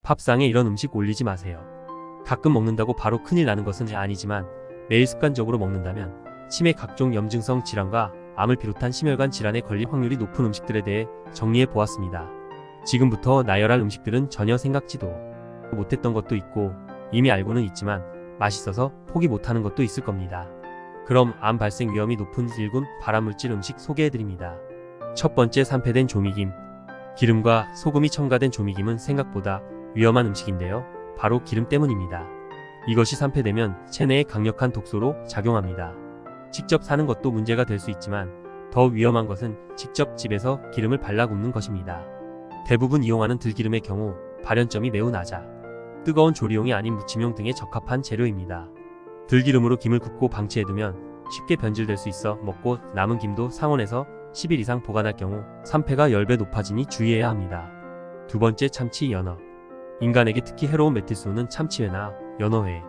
밥상에 이런 음식 올리지 마세요. 가끔 먹는다고 바로 큰일 나는 것은 아니지만 매일 습관적으로 먹는다면 치매 각종 염증성 질환과 암을 비롯한 심혈관 질환에 걸릴 확률이 높은 음식들에 대해 정리해 보았습니다. 지금부터 나열할 음식들은 전혀 생각지도 못했던 것도 있고 이미 알고는 있지만 맛있어서 포기 못하는 것도 있을 겁니다. 그럼 암 발생 위험이 높은 1군 발암물질 음식 소개해드립니다. 첫 번째, 산패된 조미김. 기름과 소금이 첨가된 조미김은 생각보다 위험한 음식인데요. 바로 기름 때문입니다. 이것이 산패되면 체내에 강력한 독소로 작용합니다. 직접 사는 것도 문제가 될 수 있지만 더 위험한 것은 직접 집에서 기름을 발라 굽는 것입니다. 대부분 이용하는 들기름의 경우 발연점이 매우 낮아 뜨거운 조리용이 아닌 무침용 등에 적합한 재료입니다. 들기름으로 김을 굽고 방치해두면 쉽게 변질될 수 있어 먹고 남은 김도 상온에서 10일 이상 보관할 경우 산패가 10배 높아지니 주의해야 합니다. 두 번째, 참치, 연어. 인간에게 특히 해로운 메틸수는 참치회나 연어회에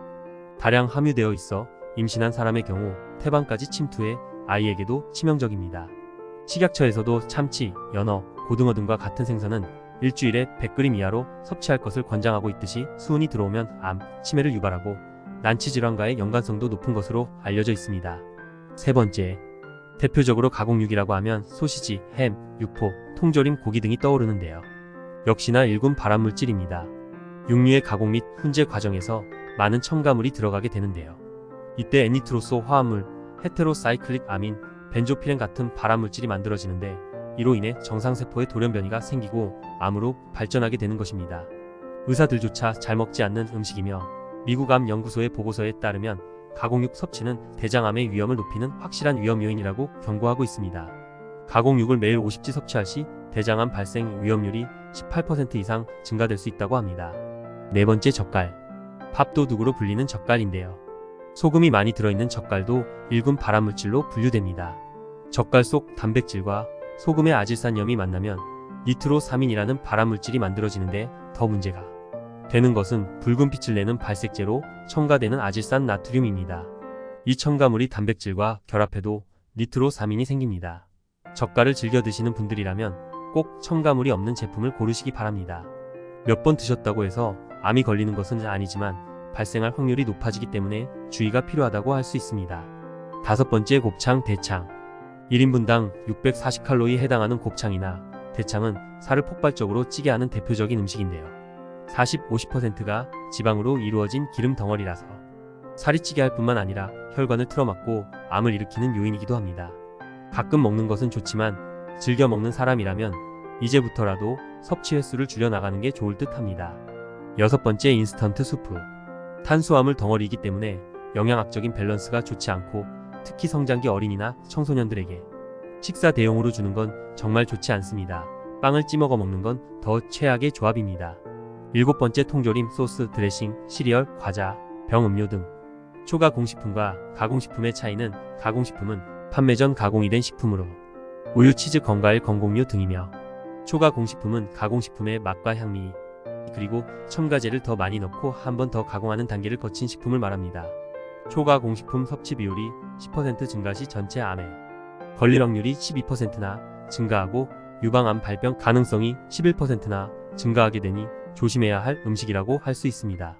다량 함유되어 있어 임신한 사람의 경우 태반까지 침투해 아이에게도 치명적입니다. 식약처에서도 참치, 연어, 고등어 등과 같은 생선은 일주일에 100g 이하로 섭취할 것을 권장하고 있듯이 수은이 들어오면 암, 치매를 유발하고 난치질환과의 연관성도 높은 것으로 알려져 있습니다. 세 번째, 대표적으로 가공육이라고 하면 소시지, 햄, 육포, 통조림, 고기 등이 떠오르는데요. 역시나 1군 발암물질입니다. 육류의 가공 및 훈제 과정에서 많은 첨가물이 들어가게 되는데요. 이때 애니트로소 화합물, 헤테로사이클릭 아민, 벤조피렌 같은 발암물질이 만들어지는데 이로 인해 정상세포의 돌연변이가 생기고 암으로 발전하게 되는 것입니다. 의사들조차 잘 먹지 않는 음식이며 미국 암 연구소의 보고서에 따르면 가공육 섭취는 대장암의 위험을 높이는 확실한 위험 요인이라고 경고하고 있습니다. 가공육을 매일 50지 섭취할 시 대장암 발생 위험률이 18% 이상 증가될 수 있다고 합니다. 네 번째, 젓갈. 밥도둑으로 불리는 젓갈인데요. 소금이 많이 들어있는 젓갈도 1군 발암물질로 분류됩니다. 젓갈 속 단백질과 소금의 아질산염이 만나면 니트로사민이라는 발암물질이 만들어지는데 더 문제가 되는 것은 붉은 빛을 내는 발색제로 첨가되는 아질산 나트륨입니다. 이 첨가물이 단백질과 결합해도 니트로사민이 생깁니다. 젓갈을 즐겨 드시는 분들이라면 꼭 첨가물이 없는 제품을 고르시기 바랍니다. 몇 번 드셨다고 해서 암이 걸리는 것은 아니지만 발생할 확률이 높아지기 때문에 주의가 필요하다고 할 수 있습니다. 다섯 번째, 곱창, 대창. 1인분당 640칼로리에 해당하는 곱창이나 대창은 살을 폭발적으로 찌게 하는 대표적인 음식인데요. 40-50%가 지방으로 이루어진 기름 덩어리라서 살이 찌게 할 뿐만 아니라 혈관을 틀어막고 암을 일으키는 요인이기도 합니다. 가끔 먹는 것은 좋지만 즐겨 먹는 사람이라면 이제부터라도 섭취 횟수를 줄여나가는 게 좋을 듯 합니다. 여섯 번째, 인스턴트 수프. 탄수화물 덩어리이기 때문에 영양학적인 밸런스가 좋지 않고 특히 성장기 어린이나 청소년들에게 식사 대용으로 주는 건 정말 좋지 않습니다. 빵을 찌먹어 먹는 건 더 최악의 조합입니다. 일곱 번째, 통조림, 소스, 드레싱, 시리얼, 과자, 병음료 등. 초가공식품과 가공식품의 차이는 가공식품은 판매 전 가공이 된 식품으로 우유, 치즈, 건과일, 건공류 등이며 초가공식품은 가공식품의 맛과 향미 그리고 첨가제를 더 많이 넣고 한 번 더 가공하는 단계를 거친 식품을 말합니다. 초가공식품 섭취 비율이 10% 증가 시 전체 암에 걸릴 확률이 12%나 증가하고 유방암 발병 가능성이 11%나 증가하게 되니 조심해야 할 음식이라고 할 수 있습니다.